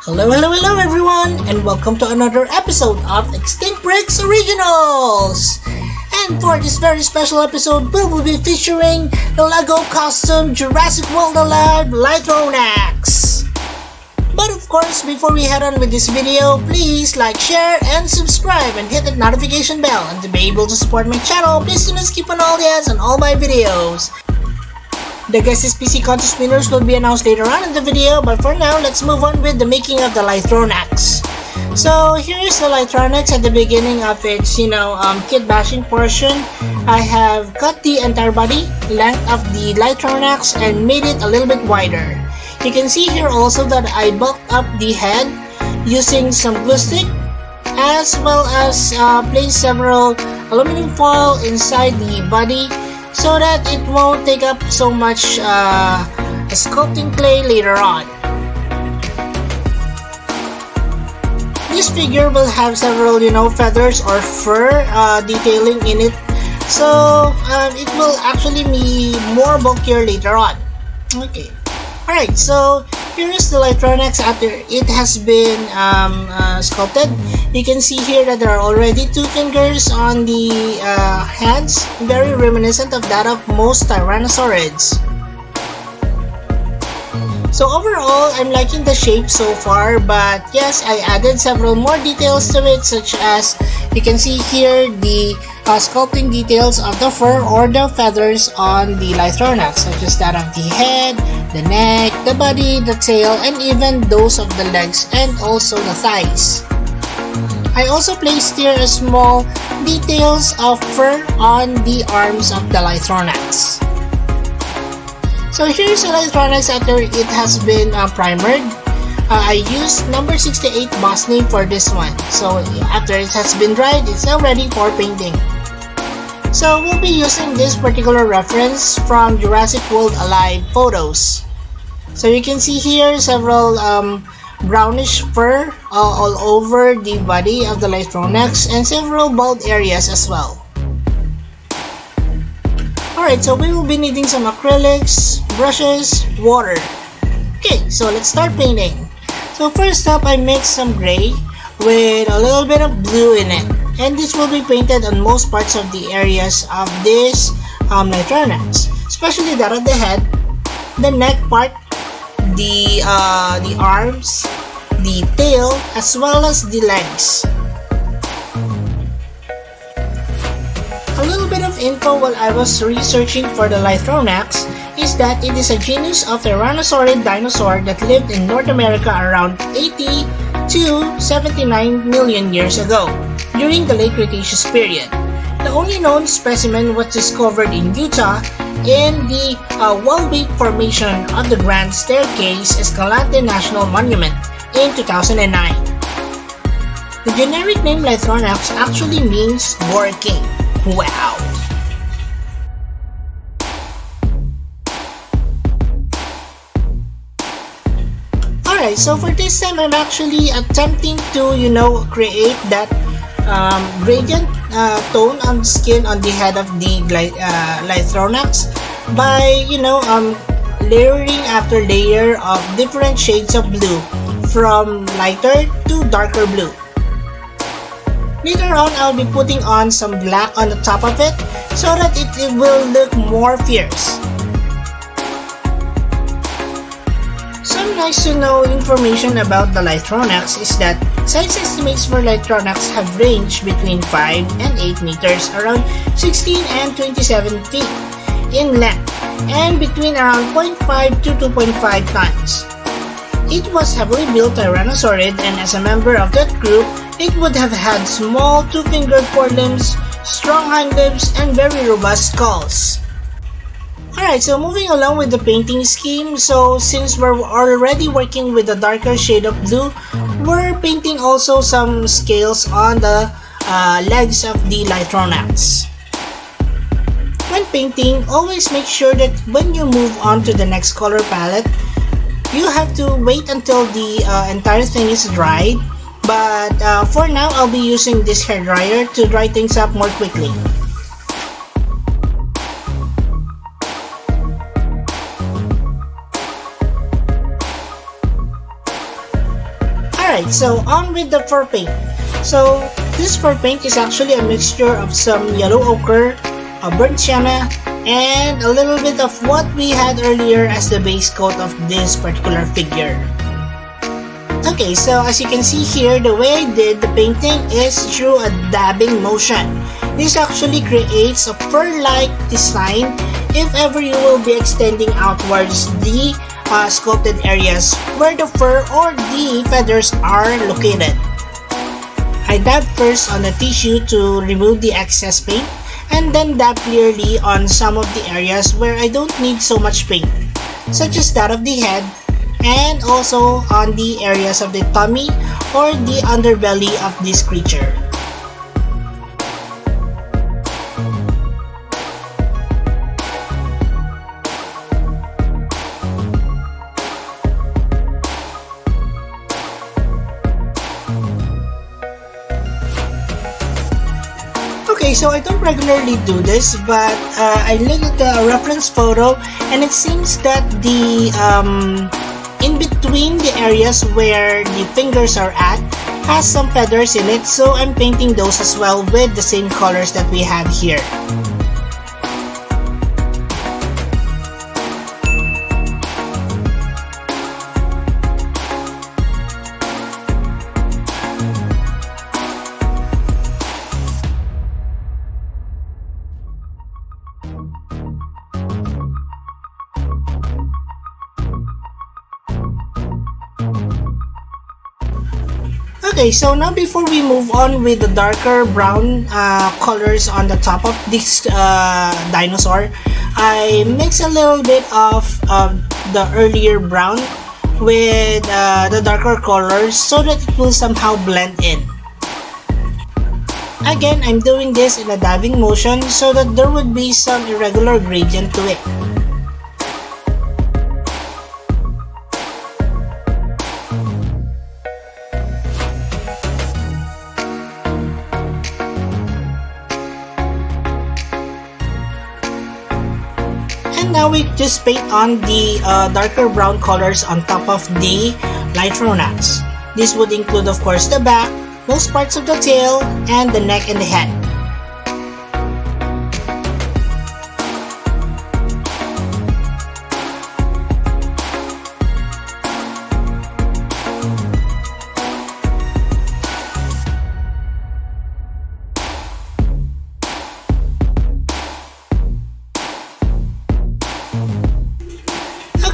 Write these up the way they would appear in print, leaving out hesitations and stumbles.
Hello everyone, and welcome to another episode of Extinct Bricks Originals! And for this very special episode, we will be featuring the LEGO custom Jurassic World Alive Lythronax! But of course, before we head on with this video, please like, share, and subscribe and hit that notification bell. And to be able to support my channel, please do not skip on all the ads on all my videos. The guest PC contest winners will be announced later on in the video, but for now, let's move on with the making of the Lythronax. So here is the Lythronax at the beginning of its, kit bashing portion. I have cut the entire body length of the Lythronax and made it a little bit wider. You can see here also that I bulked up the head using some glue stick, as well as placed several aluminum foil inside the body, so that it won't take up so much sculpting clay later on. This figure will have several, feathers or fur detailing in it, so it will actually be more bulkier later on. Okay, alright, so here is the Lythronax after it has been sculpted. You can see here that there are already two fingers on the hands, very reminiscent of that of most Tyrannosaurids. So overall, I'm liking the shape so far, but yes, I added several more details to it, such as you can see here the sculpting details of the fur or the feathers on the Lythronax, such as that of the head, the neck, the body, the tail, and even those of the legs and also the thighs. I also placed here a small details of fur on the arms of the Lythronax. So here's the Lythronax after it has been primered. I used number 68 boss name for this one. So after it has been dried, it's now ready for painting. So we'll be using this particular reference from Jurassic World Alive photos. So you can see here several brownish fur all over the body of the Lythronax and several bald areas as well. Alright, so we will be needing some acrylics, brushes, water. Okay, so let's start painting. So first up, I mixed some gray with a little bit of blue in it. And this will be painted on most parts of the areas of this Lythronax, especially that of the head, the neck part, the arms, the tail, as well as the legs. A little bit of info while I was researching for the Lythronax is that it is a genus of Tyrannosaurid dinosaur that lived in North America around 80 to 79 million years ago, during the late Cretaceous period. The only known specimen was discovered in Utah in the Wall-Beak Formation of the Grand Staircase Escalante National Monument in 2009. The generic name Lythronax actually means Boar King. Wow! Alright, so for this time I'm actually attempting to, create that gradient tone on the skin on the head of the Lythronax by, layering after layer of different shades of blue, from lighter to darker blue. Later on, I'll be putting on some black on the top of it so that it will look more fierce. Some nice to know information about the Lythronax is that size estimates for Lythronax have ranged between 5 and 8 meters, around 16 and 27 feet in length, and between around 0.5 to 2.5 tons. It was heavily built Tyrannosaurid, and as a member of that group, it would have had small two-fingered forelimbs, strong hind limbs, and very robust skulls. Alright, so moving along with the painting scheme, so since we're already working with a darker shade of blue, we're painting also some scales on the legs of the Lythronax. When painting, always make sure that when you move on to the next color palette, you have to wait until the entire thing is dried. But for now, I'll be using this hair dryer to dry things up more quickly. Alright, so on with the fur paint. So this fur paint is actually a mixture of some yellow ochre, a burnt sienna, and a little bit of what we had earlier as the base coat of this particular figure. Okay, so as you can see here, the way I did the painting is through a dabbing motion. This actually creates a fur-like design if ever you will be extending outwards the sculpted areas where the fur or the feathers are located. I dab first on the tissue to remove the excess paint, and then dab clearly on some of the areas where I don't need so much paint, such as that of the head, and also on the areas of the tummy or the underbelly of this creature. Okay, so I don't regularly do this, but I looked at the reference photo and it seems that the in between the areas where the fingers are at has some feathers in it, so I'm painting those as well with the same colors that we have here. Okay, so now before we move on with the darker brown colors on the top of this dinosaur, I mix a little bit of the earlier brown with the darker colors so that it will somehow blend in. Again, I'm doing this in a dabbing motion so that there would be some irregular gradient to it. Now we just paint on the darker brown colors on top of the Lythronax. This would include, of course, the back, most parts of the tail, and the neck and the head.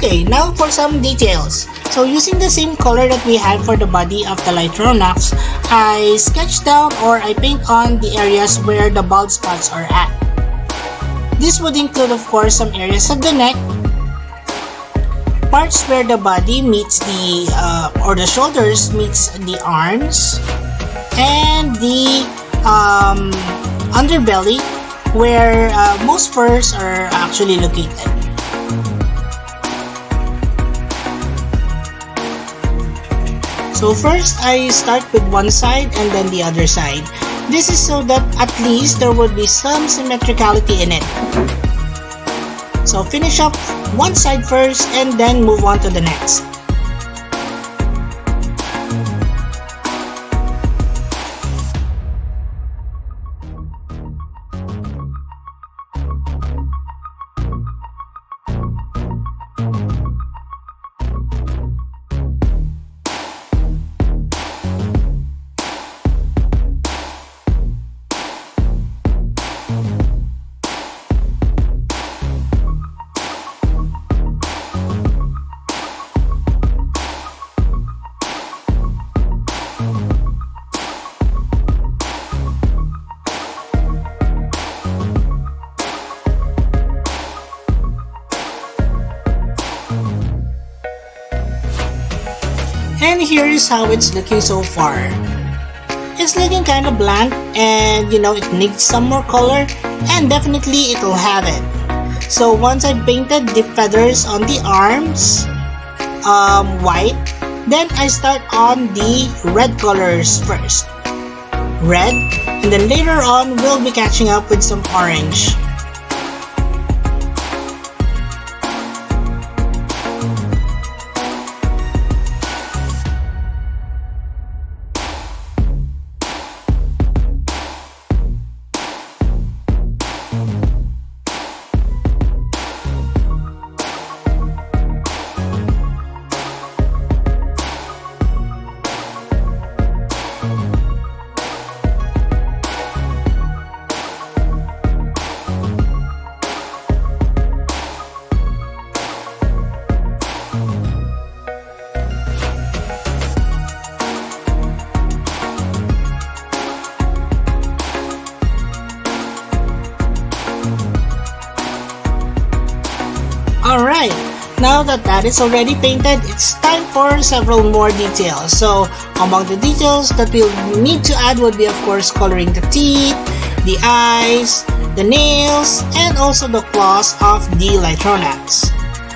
Okay, now for some details. So using the same color that we had for the body of the Litronax, I sketch down or I paint on the areas where the bald spots are at. This would include, of course, some areas of the neck, parts where the body meets the or the shoulders meets the arms, and the underbelly where most furs are actually located. So first, I start with one side and then the other side. This is so that at least there would be some symmetricality in it. So finish up one side first and then move on to the next. And here is how it's looking so far. It's looking kind of bland, and you know, it needs some more color, and definitely it will have it. So once I painted the feathers on the arms white, then I start on the red colors first. Red, and then later on we'll be catching up with some orange. that is already painted, it's time for several more details. So among the details that we'll need to add would be, of course, coloring the teeth, the eyes, the nails, and also the claws of the Lythronax.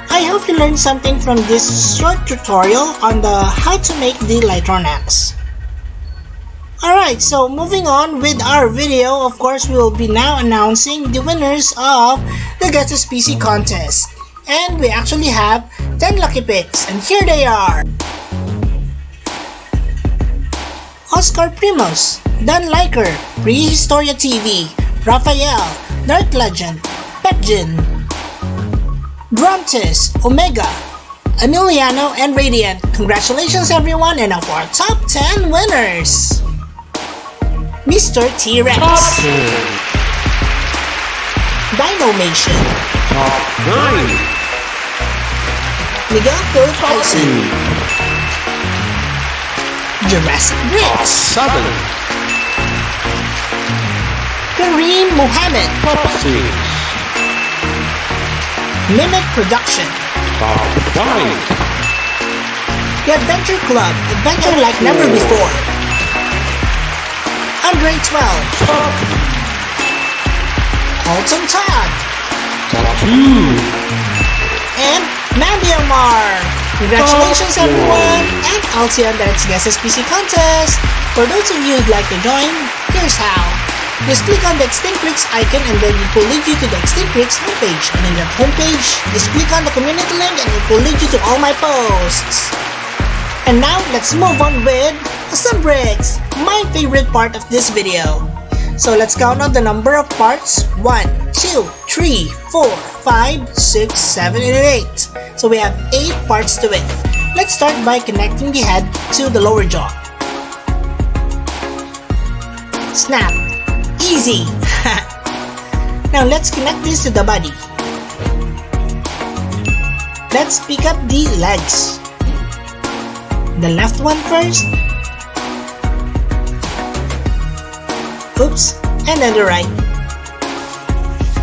I hope you learned something from this short tutorial on the how to make the Lythronax. Alright, so moving on with our video, of course, we will be now announcing the winners of the Guess the Species contest. And we actually have 10 lucky picks, and here they are. Oscar Primos, Dan Liker, Prehistoria TV, Raphael, Dark Legend, Petjin, Brontes, Omega, Emiliano, and Radiant. Congratulations everyone, and of our top 10 winners. Mr. T-Rex, Dinomation, Top 9, Miguel Phil Tyson, Jurassic Top Bricks, 7, Kareem Mohammed, Top 6, Mimic Production, Top 5, The Adventure Club, Adventure Like Never Before, Andre 12, Top, Alton Todd, Top 2, and Mandy Omar. Congratulations Top everyone, 1. and I'll see you on the next Guess SPC contest. For those of you who'd like to join, here's how. Just click on the Extinct Bricks icon and then it will lead you to the Extinct Bricks homepage. And in that homepage, just click on the community link and it will lead you to all my posts. And now, let's move on with some bricks, my favorite part of this video. So let's count on the number of parts. 1, 2, 3, 4, 5, 6, 7, and 8. So we have 8 parts to it. Let's start by connecting the head to the lower jaw. Snap. Easy. Now let's connect this to the body. Let's pick up the legs. The left one first. Oops. And then the right.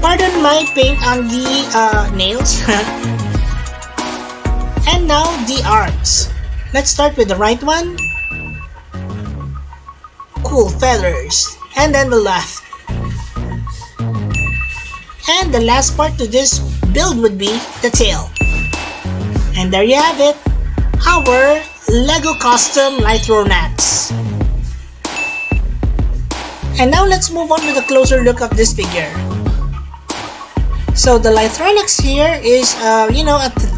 Pardon my paint on the nails. And now the arms. Let's start with the right one. Cool feathers. And then the left. And the last part to this build would be the tail. And there you have it, our LEGO custom Lythronax. And now let's move on with a closer look of this figure. So the Lythronax here is, a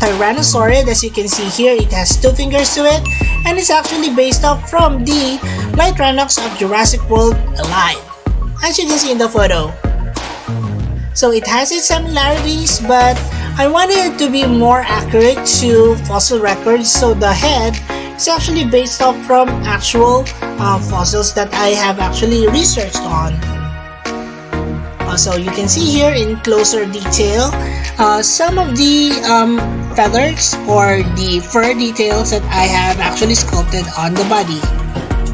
Tyrannosaurid. As you can see here, it has 2 fingers to it, and it's actually based off from the Lythronax of Jurassic World Alive, as you can see in the photo. So it has its similarities, but I wanted it to be more accurate to fossil records, so the head is actually based off from actual fossils that I have actually researched on. So you can see here in closer detail some of the feathers or the fur details that I have actually sculpted on the body.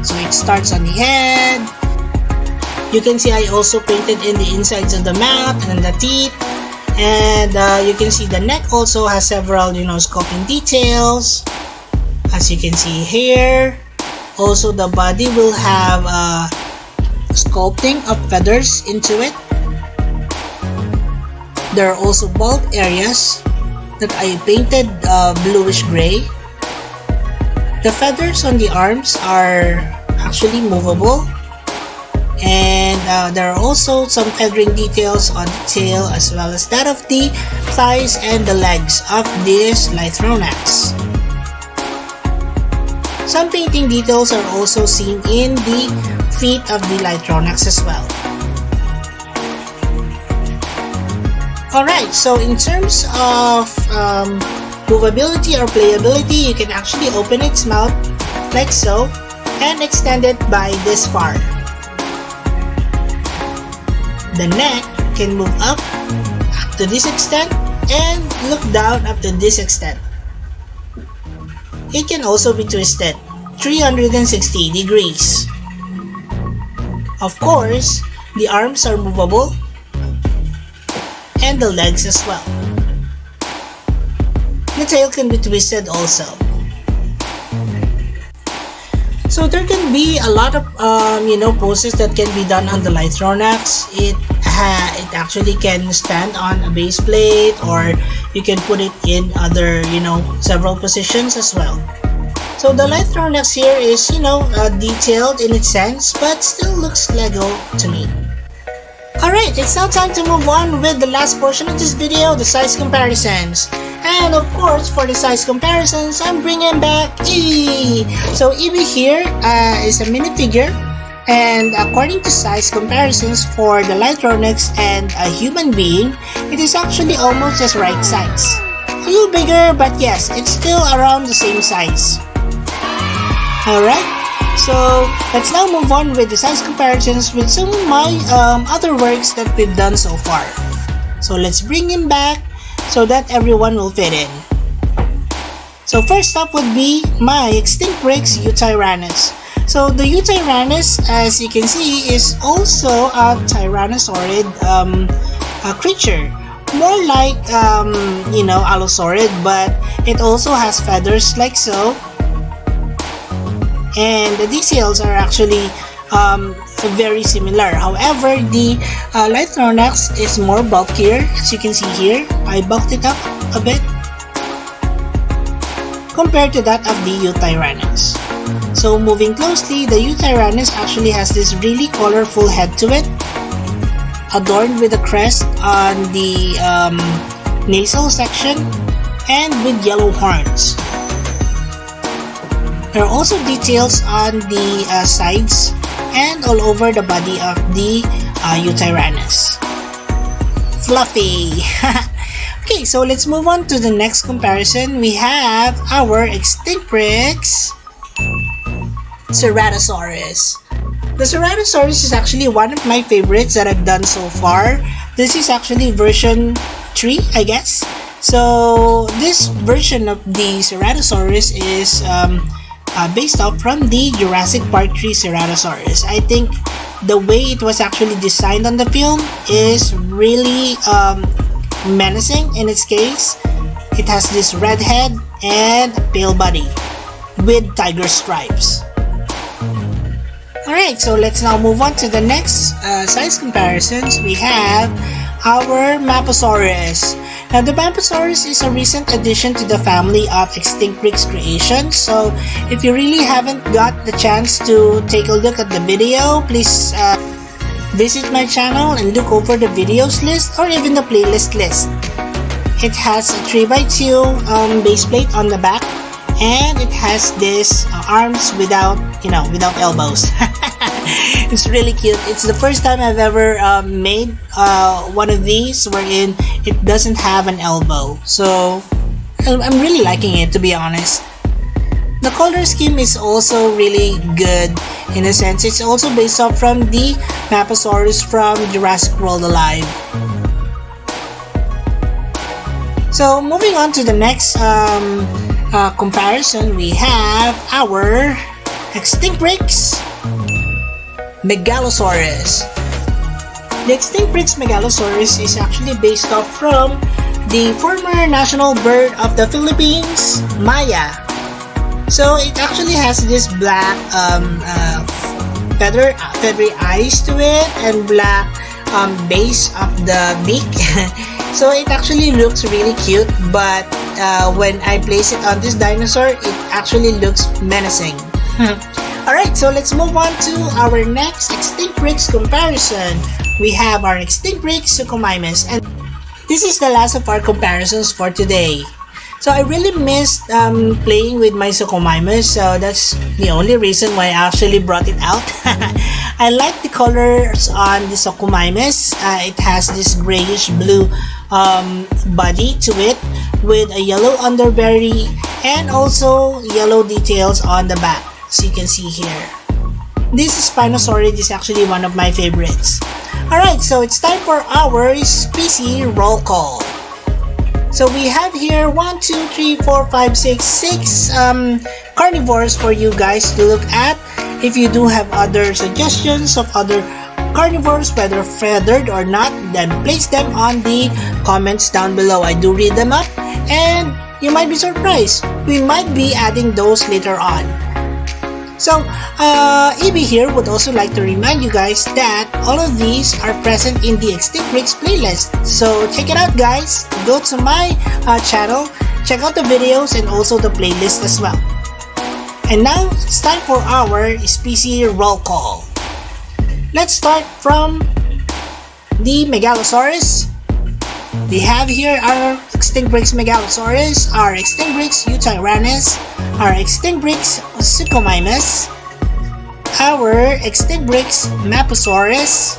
So it starts on the head. You can see I also painted in the insides of the mouth and the teeth. And you can see the neck also has several, sculpting details. As you can see here. Also the body will have sculpting of feathers into it. There are also bulb areas that I painted bluish gray. The feathers on the arms are actually movable, and there are also some feathering details on the tail as well as that of the thighs and the legs of this Lythronax. Some painting details are also seen in the feet of the Lythronax as well. Alright, so in terms of movability or playability, you can actually open its mouth like so and extend it by this far. The neck can move up to this extent and look down up to this extent. It can also be twisted 360 degrees. Of course, the arms are movable and the legs as well. the tail can be twisted also. So there can be a lot of poses that can be done on the Lythronax. It actually can stand on a base plate, or you can put it in other several positions as well. So the Lythronax here is detailed in its sense, but still looks Lego to me. Alright, it's now time to move on with the last portion of this video, the size comparisons. And of course, for the size comparisons, I'm bringing back Eevee. So Eevee here is a minifigure, and according to size comparisons for the Lythronax and a human being, it is actually almost just right size. A little bigger, but yes, it's still around the same size. Alright, so let's now move on with the size comparisons with some of my other works that we've done so far. So let's bring him back so that everyone will fit in. So first up would be my Extinct Bricks Eutyrannus. So the Eutyrannus, as you can see, is also a tyrannosaurid creature. More like, Allosaurid, but it also has feathers like so. And the details are actually very similar. However, the Lythronax is more bulkier, as you can see here. I bulked it up a bit compared to that of the Eutyrannus. So moving closely, the Eutyrannus actually has this really colorful head to it, adorned with a crest on the nasal section and with yellow horns. There are also details on the sides and all over the body of the Eutyrannus. Fluffy! Okay, so let's move on to the next comparison. We have our Extinct Bricks Ceratosaurus. The Ceratosaurus is actually one of my favorites that I've done so far. This is actually version 3, I guess. So this version of the Ceratosaurus is based off from the Jurassic Part 3 Ceratosaurus. I think the way it was actually designed on the film is really menacing in its case. It has this red head and a pale body with tiger stripes. Alright, so let's now move on to the next size comparisons. We have our Maposaurus. Now the Maposaurus is a recent addition to the family of Extinct Bricks creations. So if you really haven't got the chance to take a look at the video, please visit my channel and look over the videos list or even the playlist list. It has a 3x2 base plate on the back, and it has this arms without elbows. It's really cute. It's the first time I've ever made one of these wherein it doesn't have an elbow. So I'm really liking it, to be honest. The color scheme is also really good in a sense. It's also based off from the Maposaurus from Jurassic World Alive. So moving on to the next comparison, we have our Extinct Bricks Megalosaurus. The Extinct Bricks Megalosaurus is actually based off from the former national bird of the Philippines, Maya. So it actually has this black feathery eyes to it and black base of the beak. So it actually looks really cute, but when I place it on this dinosaur, it actually looks menacing. Alright, so let's move on to our next Extinct Bricks comparison. We have our Extinct Bricks Suchomimus, and this is the last of our comparisons for today. So I really missed playing with my Suchomimus, so that's the only reason why I actually brought it out. I like the colors on the Suchomimus. It has this grayish blue body to it with a yellow underbelly and also yellow details on the back, as you can see here. This Spinosaurid is actually one of my favorites. Alright, so it's time for our species roll call. So we have here 1, 2, 3, 4, 5, 6 carnivores for you guys to look at. If you do have other suggestions of other carnivores, whether feathered or not, then place them on the comments down below. I do read them up, and you might be surprised. We might be adding those later on. So, EB here would also like to remind you guys that all of these are present in the Extinct Bricks playlist. So, check it out guys. Go to my channel, check out the videos and also the playlist as well. And now, it's time for our species roll call. Let's start from the Megalosaurus. We have here our Extinct Bricks Megalosaurus, our Extinct Bricks Eutyrannus, our Extinct Bricks Suchomimus, our Extinct Bricks Maposaurus,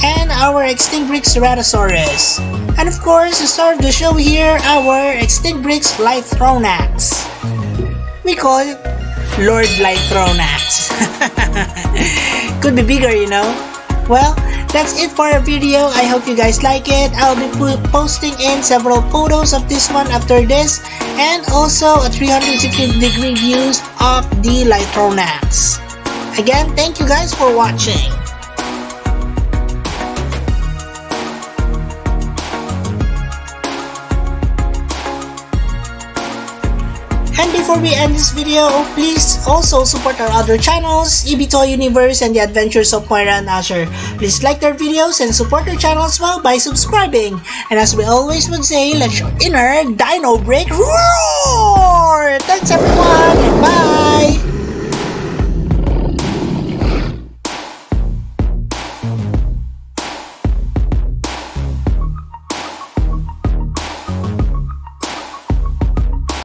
and our Extinct Bricks Ceratosaurus. And of course, the star of the show here, our Extinct Bricks Lythronax. We call it Lord Lightronax. Could be bigger, you know. Well, that's it for our video. I hope you guys like it. I'll be posting in several photos of this one after this, and also a 360-degree views of the Litronax. Again, thank you guys for watching. And before we end this video, please also support our other channels, EB Toy Universe and the Adventures of Moira and Asher. Please like their videos and support their channel as well by subscribing. And as we always would say, let your inner dino break roar! Thanks everyone!